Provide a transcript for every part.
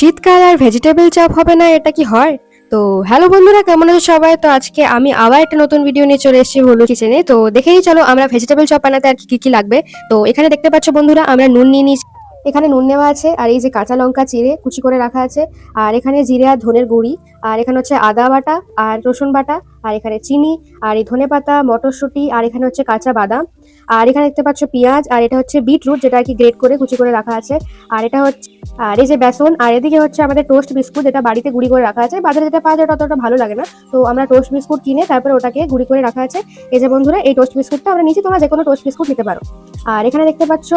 শীতকাল আর vegetable chop হবে না, এটা কি হয়? তো হ্যালো বন্ধুরা, কেমন আছো সবাই? তো আজকে আমি আবার একটা নতুন ভিডিও নিয়ে চলে এসেছি হলু কিচেনে। তো দেখেই চলো আমরা ভেজিটেবল চপ বানাতে আর কি কি লাগবে। তো এখানে দেখতে পাচ্ছ বন্ধুরা, আমরা নুন নিয়ে নিয়েছি। এখানে নুন নেওয়া আছে, আর এই যে কাঁচা লঙ্কা চিড়ে কুচি করে রাখা আছে, আর এখানে জিরে আর ধনের গুঁড়ি, আর এখানে হচ্ছে আদা বাটা আর রসুন বাটা, আর এখানে চিনি, আর এই ধনে পাতা, মটরশুঁটি, আর এখানে হচ্ছে কাঁচা বাদাম, আর এখানে দেখতে পাচ্ছ পেঁয়াজ, আর এটা হচ্ছে বিটরুট যেটা আর কি গ্রেট করে কুচি করে রাখা আছে, আর এটা হচ্ছে আর এই যে বেসন, আর এদিকে হচ্ছে আমাদের টোস্ট বিস্কুট যেটা বাড়িতে গুঁড়ি করে রাখা আছে। বাজারে যেটা পাওয়া যায় ওটা অতটা ভালো লাগে না, তো আমরা টোস্ট বিস্কুট কিনে তারপরে ওটাকে গুঁড়ি করে রাখা আছে। এই যে বন্ধুরা, এই টোস্ট বিস্কুটটা আমরা নিচে, তোমরা যে কোনো টোস্ট বিস্কুট নিতে পারো। আর এখানে দেখতে পাচ্ছ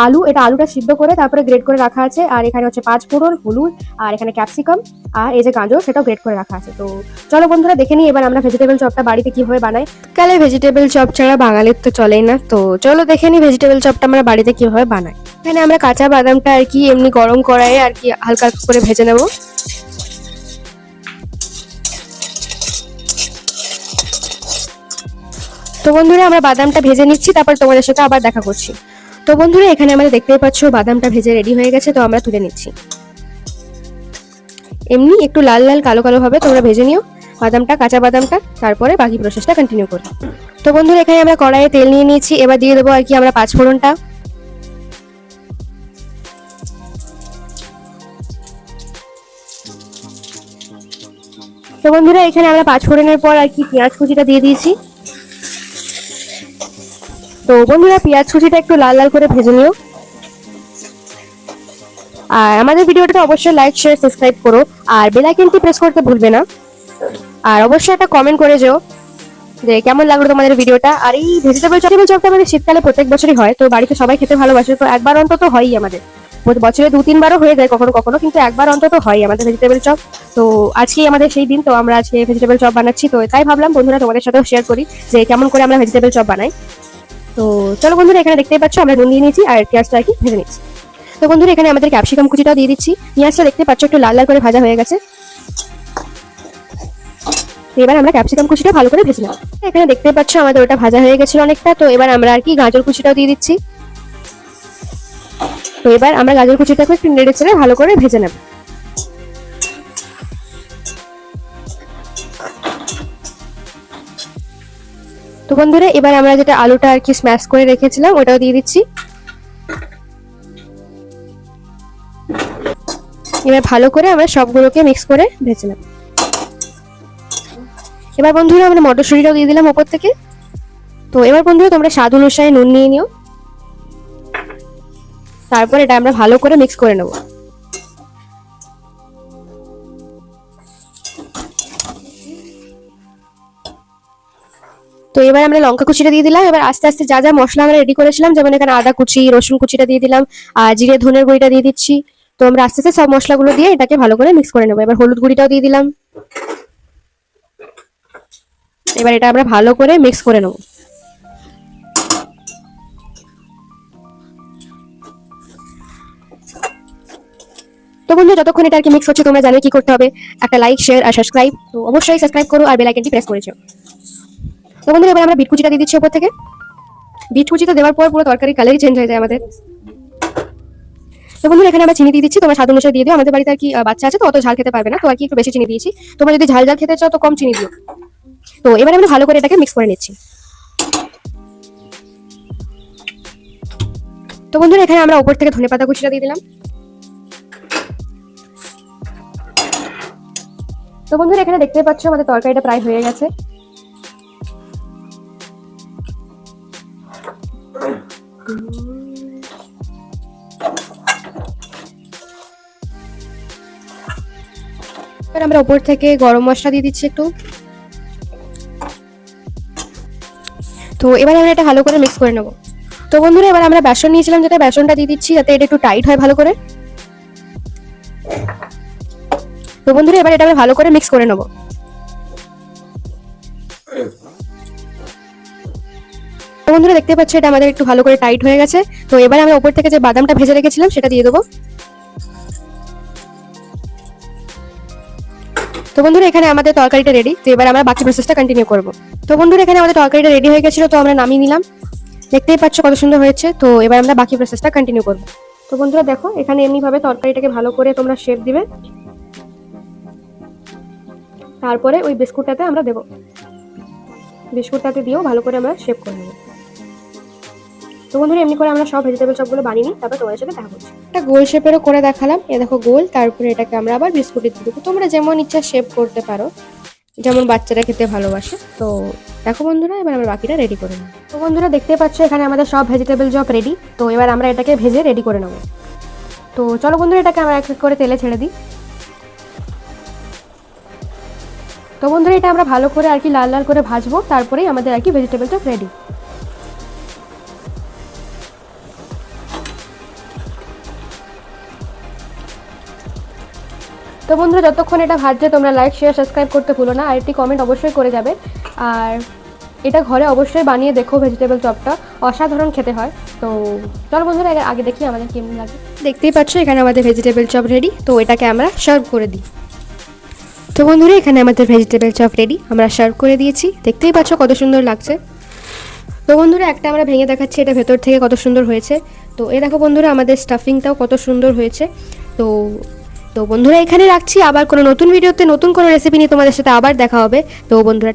আলু, এটা আলুটা সিদ্ধ করে তারপরে গ্রেট করে রাখা আছে, আর এখানে হচ্ছে পাঁচ ফোড়ন, হলুদ, আর এখানে ক্যাপসিকাম, আর এই যে গাজর সেটাও গ্রেট করে রাখা আছে। তো চলো বন্ধুরা দেখে নিই এবার আমরা ভেজিটেবল চপটা বাড়িতে কিভাবে বানাই। কালে ভেজিটেবল চপ ছাড়া বাঙালির তো চলেই না, তো চলো দেখে নিই ভেজিটেবল চপটা আমরা বাড়িতে কিভাবে বানাই। এখানে আমরা কাঁচা বাদামটা আর কি এমনি গরম কড়াইয়ে আর কি হালকা হালকা করে ভেজে নেব। তো বন্ধুরা আমরা বাদামটা ভেজে নিচ্ছি, তারপর তোমাদের সাথে আবার দেখা করছি। তো বন্ধুরা এখানে আমাদের দেখতেই পাচ্ছ বাদামটা ভেজে রেডি হয়ে গেছে, তো আমরা তুলে নিচ্ছি। এমনি একটু লাল লাল কালো কালো ভাবে তোমরা ভেজে নিও বাদামটা, কাঁচা বাদামটা, তারপরে বাকি প্রসেসটা কন্টিনিউ করি। তো বন্ধুরা এখানে আমরা কড়াইয়ে তেল নিয়ে নিয়েছি, এবার দিয়ে দেবো আর কি আমরা পাঁচ ফোড়নটা। তো বন্ধুরা এখানে আমরা পাঁচ ফোড়নের পর আর কি পেঁয়াজ কুচিটা দিয়ে দিয়েছি। তো বন্ধুরা পেঁয়াজ কুচিটা একটু লাল লাল করে ভেজে নিও, আর আমাদের ভিডিওটা অবশ্যই লাইক শেয়ার সাবস্ক্রাইব করো, আর বেল আইকনটি প্রেস করতে ভুলবে না, আর অবশ্যই একটা কমেন্ট করে যেও যে কেমন লাগলো তোমাদের ভিডিওটা। আর এই ভেজিটেবল চপটা আমাদের শীতকালে প্রত্যেক বছরই হয়, তো বাড়িতে সবাই খেতে ভালোবাসে, তো একবার অন্তত হয়ই আমাদের। বছরে দু তিনবারও হয়ে যায় কখনো কখনো, কিন্তু একবার অন্তত হয় আমাদের ভেজিটেবল চপ। তো আজকেই আমাদের সেই দিন, তো আমরা আজকে ভেজিটেবল চপ বানাচ্ছি, তো তাই ভাবলাম বন্ধুরা তোমাদের সাথেও শেয়ার করি যে কেমন করে আমরা ভেজিটেবল চপ বানাই। তো চলো বন্ধুরা এখানে দেখতেই পাচ্ছ আমরা নুন দিয়ে নিয়েছি, আর পেঁয়াজটা আর কি ভেজে নিচ্ছি। তো বন্ধুরা এখানে আমাদের ক্যাপসিকাম কুচিটাও দিয়ে দিচ্ছি। পেঁয়াজটা দেখতে পাচ্ছ একটু লাল লাল করে ভাজা হয়ে গেছে, এবার আমরা ক্যাপসিকাম কুচিটা ভালো করে ভেজে নেব। এখানে দেখতে পাচ্ছ আমাদের ওটা ভাজা হয়ে গেছিল অনেকটা, তো এবার আমরা আর কি গাজর কুচিটাও দিয়ে দিচ্ছি। তো এবার আমরা গাজর কুচিটাকে একটু নেড়ে চেড়ে ভালো করে ভেজে নেব। তো বন্ধুরা এবার আমরা যেটা আলুটা আর কি স্ম্যাশ করে রেখেছিলাম ওটাও দিয়ে দিচ্ছি। এবার ভালো করে আমরা সবগুলোকে মিক্স করে ভেজে নেব। এবার বন্ধুরা আমরা মটরশুঁটিটাও দিয়ে দিলাম ওপর থেকে। তো এবার বন্ধুরা তোমরা স্বাদ অনুসারে নুন নিয়ে নিও, তারপর এটা আমরা ভালো করে মিক্স করে নেব। তো এবার আমরা লঙ্কা কুচিটা দিয়ে দিলাম। এবার আস্তে আস্তে যা যা মশলা আমরা রেডি করেছিলাম, যেমন এখানে আদা কুচি, রসুন কুচিটা দিয়ে দিলাম, আর জিরে ধনের গুঁড়িটা দিয়ে দিচ্ছি। তো আমরা আস্তে আস্তে সব মশলাগুলো দিয়ে এটাকে ভালো করে মিক্স করে নেবো। এবার হলুদ গুঁড়িটাও দিয়ে দিলাম। এবার এটা আমরা ভালো করে মিক্স করে নেবো। তো বন্ধু যতক্ষণ এটা আর কি মিক্স হচ্ছে, তোমরা জানো কি করতে হবে, একটা লাইক শেয়ার আর সাবস্ক্রাইব, তো অবশ্যই সাবস্ক্রাইব করো আর বেল আইকনটি প্রেস করেছো। তো বন্ধুরা এবার আমরা বিট কুচিটা দিয়ে দিচ্ছি উপর থেকে। বিট কুচিটা দেওয়ার পর পুরো তরকারি কালারই চেঞ্জ হয়ে যায় আমাদের। তো বন্ধুরা এখানে আমরা চিনি দিয়ে দিচ্ছি, তোমরা স্বাদ অনুসারে দিয়ে দিও। আমাদের বাড়িতে আর কি বাচ্চা আছে, তো অত ঝাল খেতে পারবে না, তো আর কি একটু বেশি চিনি দিয়েছি। তোমরা যদি ঝাল ঝাল খেতে চাও তো কম চিনি দিও। তো এবার আমরা ভালো করে এটাকে মিক্স করে নিচ্ছি। তো বন্ধুরা এখানে আমরা উপর থেকে ধনেপাতা কুচিটা দিয়ে দিলাম। তো বন্ধুরা এখানে দেখতে পাচ্ছ আমাদের তরকারিটা প্রায় হয়ে গেছে। এবার আমরা উপর থেকে গরম মশলা দিয়ে দিচ্ছি একটু। তো এবার আমরা এটা ভালো করে মিক্স করে নেব। তো বন্ধুরা এবার আমরা বেসন নিয়েছিলাম, যেটা বেসনটা দিয়ে দিচ্ছি যাতে এটা একটু টাইট হয় ভালো করে। তো বন্ধুরা এবার এটা আমরা ভালো করে মিক্স করে নেব। তো বন্ধুরা দেখতে পাচ্ছ এটা আমাদের একটু ভালো করে টাইট হয়ে গেছে। তো এবার আমরা উপর থেকে যে বাদামটা ভেজে রেখেছিলাম সেটা দিয়ে দেবো। তো বন্ধুরা এখানে আমাদের তরকারিটা রেডি। তো এবার আমরা বাকি প্রসেসটা কন্টিনিউ করব। তো বন্ধুরা এখানে আমাদের তরকারিটা রেডি হয়ে গেছিল, তো আমরা নামিয়ে নিলাম। দেখতেই পাচ্ছ কত সুন্দর হয়েছে। তো এবার আমরা বাকি প্রসেসটা কন্টিনিউ করব। তো বন্ধুরা দেখো, এখানে এমনিভাবে তরকারিটাকে ভালো করে তোমরা শেপ দিবে, তারপরে ওই বিস্কুটটাতে আমরা দেবো, বিস্কুটটাতে দিয়েও ভালো করে আমরা শেপ করে নেবো। তো বন্ধুরা এমনি করে আমরা সব ভেজিটেবল চপগুলো বানিয়ে নিই, তারপর তোমাদের সাথে দেখা করছি। একটা গোল শেপেরও করে দেখালাম, এ দেখো গোল, তারপরে এটাকে আমরা আবার বিস্কুটে দিয়ে দেবো। তোমরা যেমন ইচ্ছা শেপ করতে পারো, যেমন বাচ্চারা খেতে ভালোবাসে। তো দেখো বন্ধুরা, এবার আমরা বাকিটা রেডি করে নেব। তো বন্ধুরা দেখতে পাচ্ছ এখানে আমাদের সব ভেজিটেবল চপ রেডি। তো এবার আমরা এটাকে ভেজে রেডি করে নেব। তো চলো বন্ধুরা, এটাকে আমরা এক এক করে তেলে ছেড়ে দিই। তো বন্ধুরা এটা আমরা ভালো করে আর কি লাল লাল করে ভাজবো, তারপরেই আমাদের আর কি ভেজিটেবল চপ রেডি। তো বন্ধুরা যতক্ষণ এটা ভাজছে তোমরা লাইক শেয়ার সাবস্ক্রাইব করতে ভুলো না, আর একটি কমেন্ট অবশ্যই করে যাবে। আর এটা ঘরে অবশ্যই বানিয়ে দেখো, ভেজিটেবল চপটা অসাধারণ খেতে হয়। তো চলো বন্ধুরা আগে দেখি আমাদের কেমন লাগে। দেখতেই পাচ্ছ এখানে আমাদের ভেজিটেবল চপ রেডি। তো এটাকে আমরা সার্ভ করে দিই। তো বন্ধুরা এখানে আমাদের ভেজিটেবল চপ রেডি, আমরা সার্ভ করে দিয়েছি। দেখতেই পাচ্ছ কত সুন্দর লাগছে। তো বন্ধুরা একটা আমরা ভেঙে দেখাচ্ছি, এটা ভেতর থেকে কত সুন্দর হয়েছে। তো এই দেখো বন্ধুরা আমাদের স্টাফিংটাও কত সুন্দর হয়েছে। তো তো বন্ধুরা এখানে রাখছি, আবার কোনো নতুন ভিডিওতে নতুন কোনো রেসিপি নিয়ে তোমাদের সাথে আবার দেখা হবে। তো বন্ধুরা